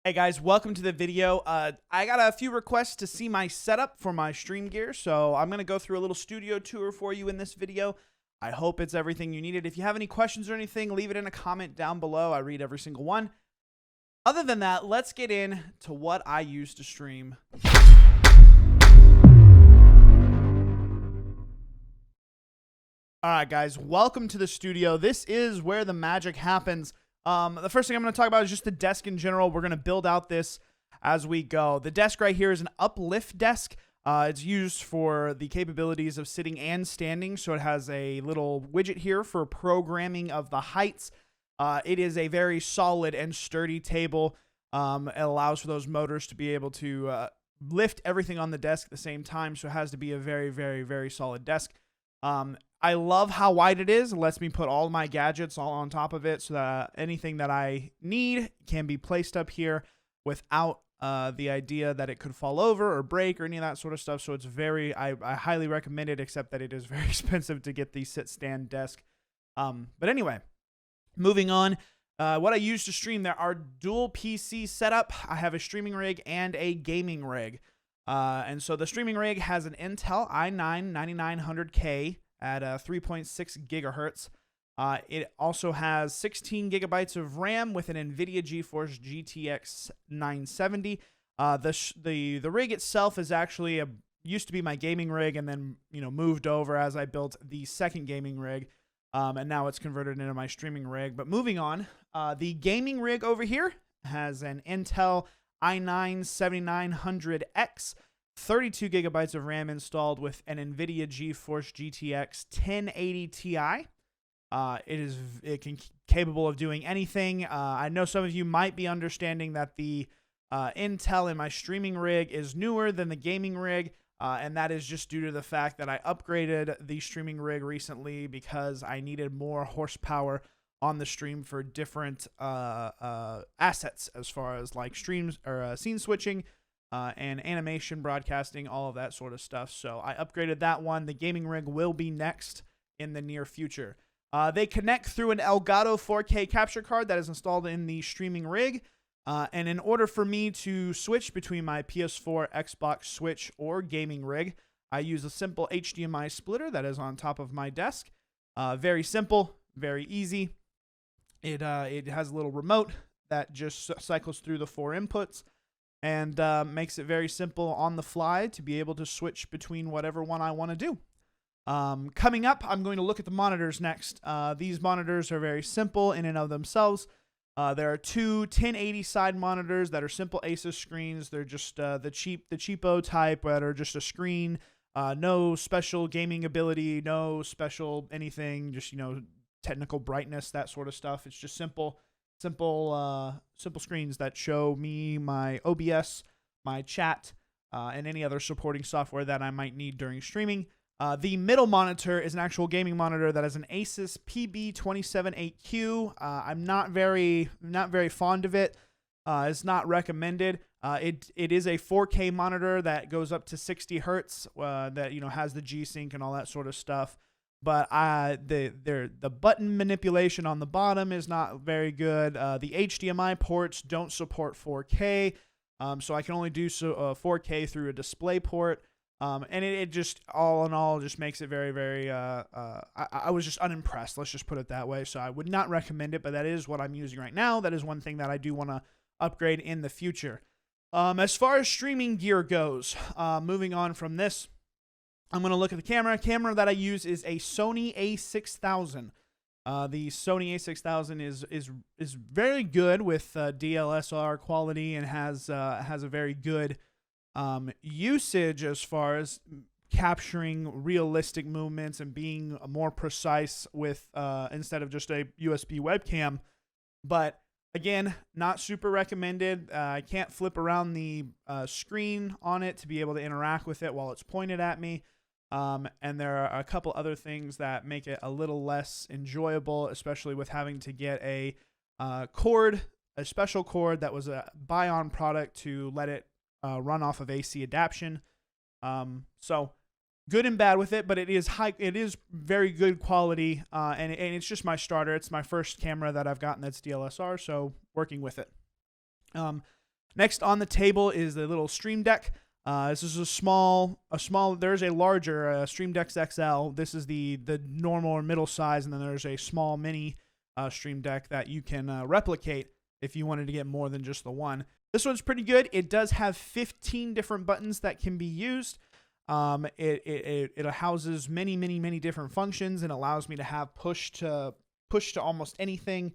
Hey guys, welcome to the video. I got a few requests to see my setup for my stream gear, so I'm going to go through a little studio tour for you in this video. I hope it's everything you needed. If you have any questions or anything, leave it in a comment down below. I read every single one. Other than that, let's get into what I use to stream. Alright guys, welcome to the studio. This is where the magic happens. The first thing I'm going to talk about is just the desk in general. We're going to build out this as we go. The desk right here is an uplift desk. It's used for the capabilities of sitting and standing. So it has a little widget here for programming of the heights. It is a very solid and sturdy table. It allows for those motors to be able to lift everything on the desk at the same time. So it has to be a very, very, very solid desk. I love how wide it is. It lets me put all my gadgets all on top of it so that anything that I need can be placed up here without the idea that it could fall over or break or any of that sort of stuff. So it's very, I highly recommend it, except that it is very expensive to get the sit-stand desk. But anyway, moving on. What I use to stream, there are dual PC setup. I have a streaming rig and a gaming rig. And so the streaming rig has an Intel i9 9900K at 3.6 gigahertz. It also has 16 gigabytes of RAM with an NVIDIA GeForce GTX 970. The rig itself is actually used to be my gaming rig, and then moved over as I built the second gaming rig, and now it's converted into my streaming rig. But moving on, the gaming rig over here has an Intel i9 7900X. 32 gigabytes of RAM installed with an NVIDIA GeForce GTX 1080 Ti. It can capable of doing anything. I know some of you might be understanding that the Intel in my streaming rig is newer than the gaming rig, and that is just due to the fact that I upgraded the streaming rig recently because I needed more horsepower on the stream for different assets, as far as like streams or scene switching. And animation, broadcasting, all of that sort of stuff. So I upgraded that one. The gaming rig will be next in the near future. They connect through an Elgato 4K capture card that is installed in the streaming rig. And in order for me to switch between my PS4, Xbox, Switch, or gaming rig, I use a simple HDMI splitter that is on top of my desk. Very simple, very easy. It has a little remote that just cycles through the 4 inputs. And makes it very simple on the fly to be able to switch between whatever one I want to do. Coming up, I'm going to look at the monitors next. These monitors are very simple in and of themselves. There are two 1080 side monitors that are simple Asus screens. They're just the cheapo type that are just a screen. No special gaming ability, no special anything, just technical brightness, that sort of stuff. It's just simple screens that show me my OBS, my chat, and any other supporting software that I might need during streaming. The middle monitor is an actual gaming monitor that is an Asus PB278Q. I'm not very fond of it. It's not recommended. It is a 4K monitor that goes up to 60 hertz. That has the G-Sync and all that sort of stuff. But the button manipulation on the bottom is not very good. The HDMI ports don't support 4K, so I can only do 4K through a display port. And it just, all in all, just makes it very, very, I was just unimpressed. Let's just put it that way. So I would not recommend it, but that is what I'm using right now. That is one thing that I do want to upgrade in the future. As far as streaming gear goes, moving on from this, I'm going to look at the camera. Camera that I use is a Sony a6000. The Sony a6000 is very good with DLSR quality and has a very good usage as far as capturing realistic movements and being more precise with instead of just a USB webcam. But again, not super recommended. I can't flip around the screen on it to be able to interact with it while it's pointed at me. And there are a couple other things that make it a little less enjoyable, especially with having to get a special cord that was a buy-on product to let it run off of AC adaptation. So good and bad with it, but it is very good quality, and it's just my starter. It's my first camera that I've gotten that's DLSR, so working with it. Next on the table is the little Stream Deck. This is a small. There's a larger Stream Deck XL. This is the normal or middle size, and then there's a small mini Stream Deck that you can replicate if you wanted to get more than just the one. This one's pretty good. It does have 15 different buttons that can be used. It houses many different functions and allows me to have push to almost anything.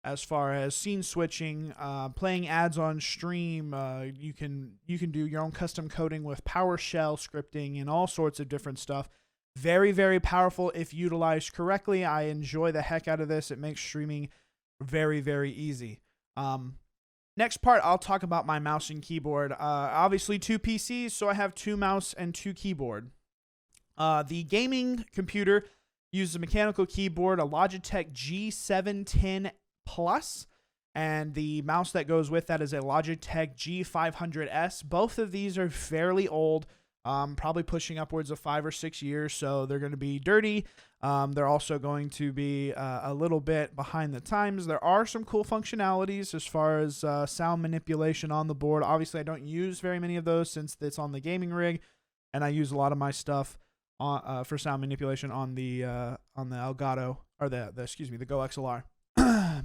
As far as scene switching, playing ads on stream, you can do your own custom coding with PowerShell scripting and all sorts of different stuff. Very powerful if utilized correctly. I enjoy the heck out of this. It makes streaming very easy. Next part, I'll talk about my mouse and keyboard. Obviously 2 PCs, so I have 2 mouse and 2 keyboard. The gaming computer uses a mechanical keyboard, a Logitech G710 Plus, and the mouse that goes with that is a Logitech G500S. Both of these are fairly old, probably pushing upwards of 5 or 6 years, so they're going to be dirty. They're also going to be a little bit behind the times. There are some cool functionalities as far as sound manipulation on the board. Obviously, I don't use very many of those since it's on the gaming rig, and I use a lot of my stuff for sound manipulation on the Elgato, or the Go XLR.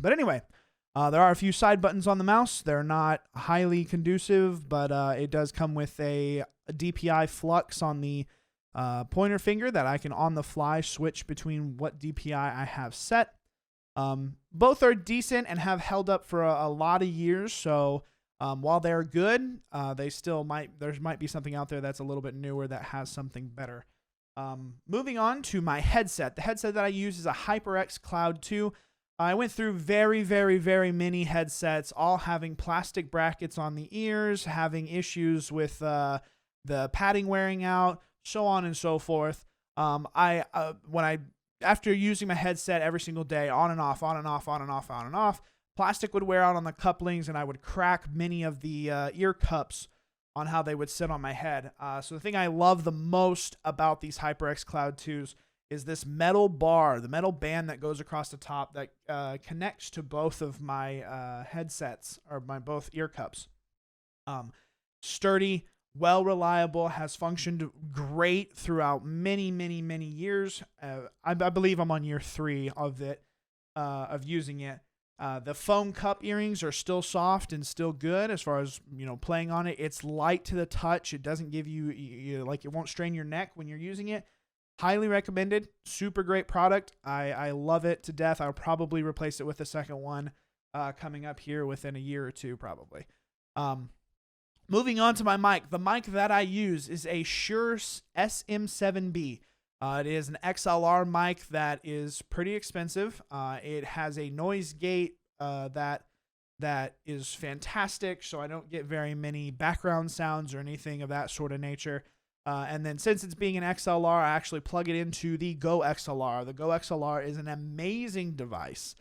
But anyway, there are a few side buttons on the mouse. They're not highly conducive, but it does come with a DPI flux on the pointer finger that I can on the fly switch between what DPI I have set. Both are decent and have held up for a lot of years. So while they're good, there might be something out there that's a little bit newer that has something better. Moving on to my headset. The headset that I use is a HyperX Cloud 2. I went through very many headsets, all having plastic brackets on the ears, having issues with the padding wearing out, so on and so forth. After using my headset every single day, on and off, plastic would wear out on the couplings, and I would crack many of the ear cups on how they would sit on my head. So the thing I love the most about these HyperX Cloud 2s is this metal bar, the metal band that goes across the top that connects to both of my headsets, or my both ear cups. Sturdy, well reliable, has functioned great throughout many years. I believe I'm on year 3 of it, of using it. The foam cup earrings are still soft and still good as far as, playing on it. It's light to the touch. It doesn't give you it won't strain your neck when you're using it. Highly recommended. Super great product. I love it to death. I'll probably replace it with a second one coming up here within a year or two, probably. Moving on to my mic. The mic that I use is a Shure SM7B. It is an XLR mic that is pretty expensive. It has a noise gate that is fantastic, so I don't get very many background sounds or anything of that sort of nature. And then since it's being an XLR, I actually plug it into the Go XLR. The Go XLR is an amazing device.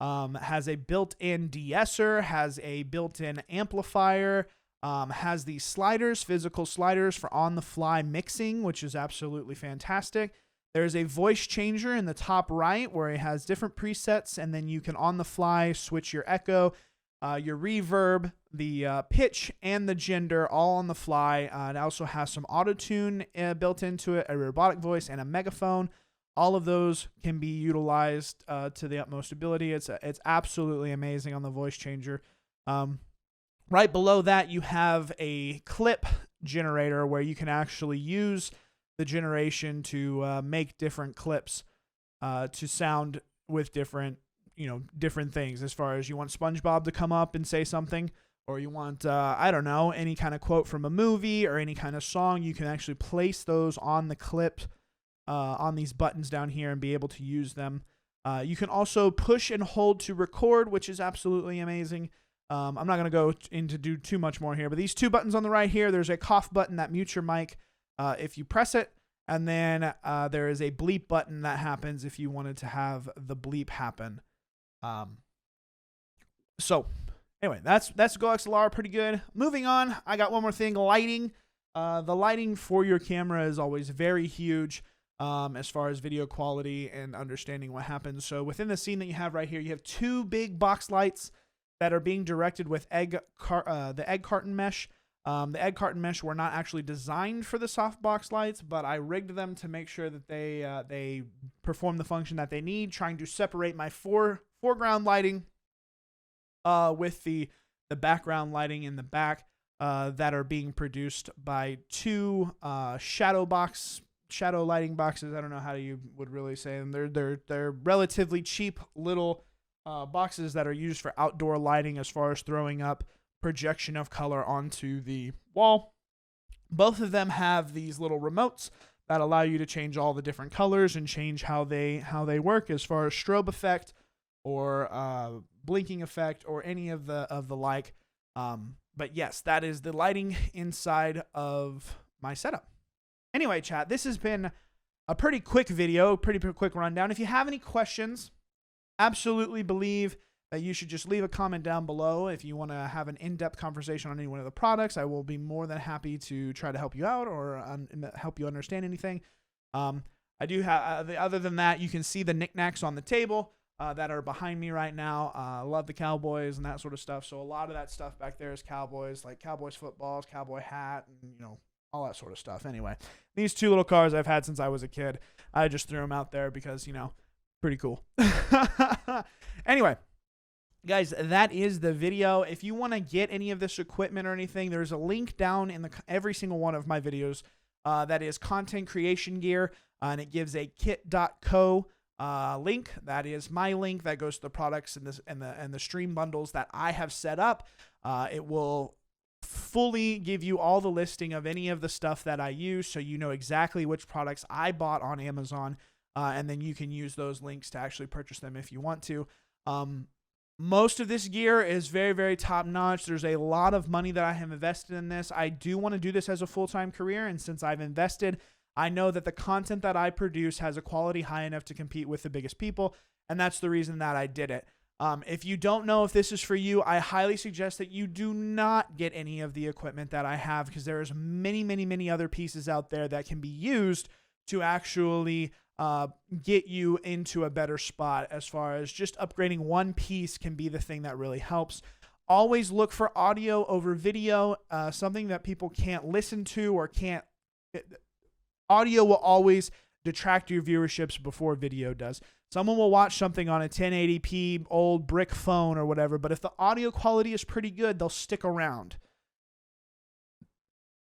Has a built-in de-esser, has a built-in amplifier, has these sliders, physical sliders for on-the-fly mixing, which is absolutely fantastic. There's a voice changer in the top right where it has different presets, and then you can on-the-fly switch your echo, your reverb, the pitch, and the gender all on the fly. It also has some auto-tune built into it, a robotic voice, and a megaphone. All of those can be utilized to the utmost ability. It's absolutely amazing on the voice changer. Right below that, you have a clip generator where you can actually use the generation to make different clips to sound with different things, as far as you want SpongeBob to come up and say something, or you want, any kind of quote from a movie or any kind of song. You can actually place those on the clip, on these buttons down here, and be able to use them. You can also push and hold to record, which is absolutely amazing. I'm not going to go into do too much more here, but these 2 buttons on the right here, there's a cough button that mutes your mic if you press it, and then there is a bleep button that happens if you wanted to have the bleep happen. So anyway, that's Go XLR, pretty good. Moving on, I got one more thing, lighting. The lighting for your camera is always very huge as far as video quality and understanding what happens. So within the scene that you have right here, you have 2 big box lights that are being directed with the egg carton mesh. The egg carton mesh were not actually designed for the softbox lights, but I rigged them to make sure that they perform the function that they need, trying to separate my foreground lighting with the background lighting in the back that are being produced by two shadow lighting boxes. I don't know how you would really say them. They're relatively cheap little boxes that are used for outdoor lighting as far as throwing up projection of color onto the wall. Both of them have these little remotes that allow you to change all the different colors and change how they work as far as strobe effect or blinking effect or any of the like. But yes, that is the lighting inside of my setup. Anyway, chat, this has been a pretty quick video, pretty quick rundown. If you have any questions, absolutely believe that you should just leave a comment down below. If you want to have an in-depth conversation on any one of the products, I will be more than happy to try to help you out or help you understand anything. I do have, other than that, you can see the knickknacks on the table that are behind me right now. I love the Cowboys and that sort of stuff. So a lot of that stuff back there is Cowboys, like Cowboys footballs, Cowboy hat, and, you know, all that sort of stuff. Anyway, these two little cars I've had since I was a kid. I just threw them out there because, you know, pretty cool. Anyway, guys, that is the video. If you want to get any of this equipment or anything, there's a link down in every single one of my videos that is content creation gear, and it gives a kit.co link. That is my link that goes to the products and the stream bundles that I have set up. It will fully give you all the listing of any of the stuff that I use, so you know exactly which products I bought on Amazon, and then you can use those links to actually purchase them if you want to. Most of this gear is very, very top notch. There's a lot of money that I have invested in this. I do want to do this as a full-time career, and since I've invested, I know that the content that I produce has a quality high enough to compete with the biggest people, and that's the reason that I did it. If you don't know if this is for you, I highly suggest that you do not get any of the equipment that I have, because there's many, many, many other pieces out there that can be used to actually get you into a better spot. As far as just upgrading one piece can be the thing that really helps. Always look for audio over video, something that people can't listen to or can't. Audio will always detract your viewerships before video does. Someone will watch something on a 1080p old brick phone or whatever, but if the audio quality is pretty good, they'll stick around.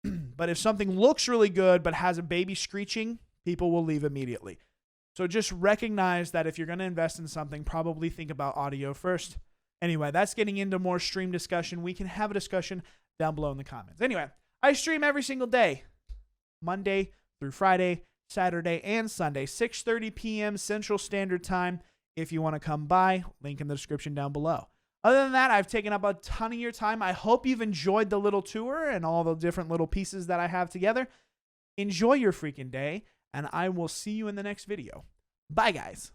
But if something looks really good but has a baby screeching, people will leave immediately. So just recognize that if you're going to invest in something, probably think about audio first. Anyway, that's getting into more stream discussion. We can have a discussion down below in the comments. Anyway, I stream every single day, Monday through Friday, Saturday, and Sunday, 6:30 p.m. Central Standard Time. If you want to come by, link in the description down below. Other than that, I've taken up a ton of your time. I hope you've enjoyed the little tour and all the different little pieces that I have together. Enjoy your freaking day, and I will see you in the next video. Bye, guys.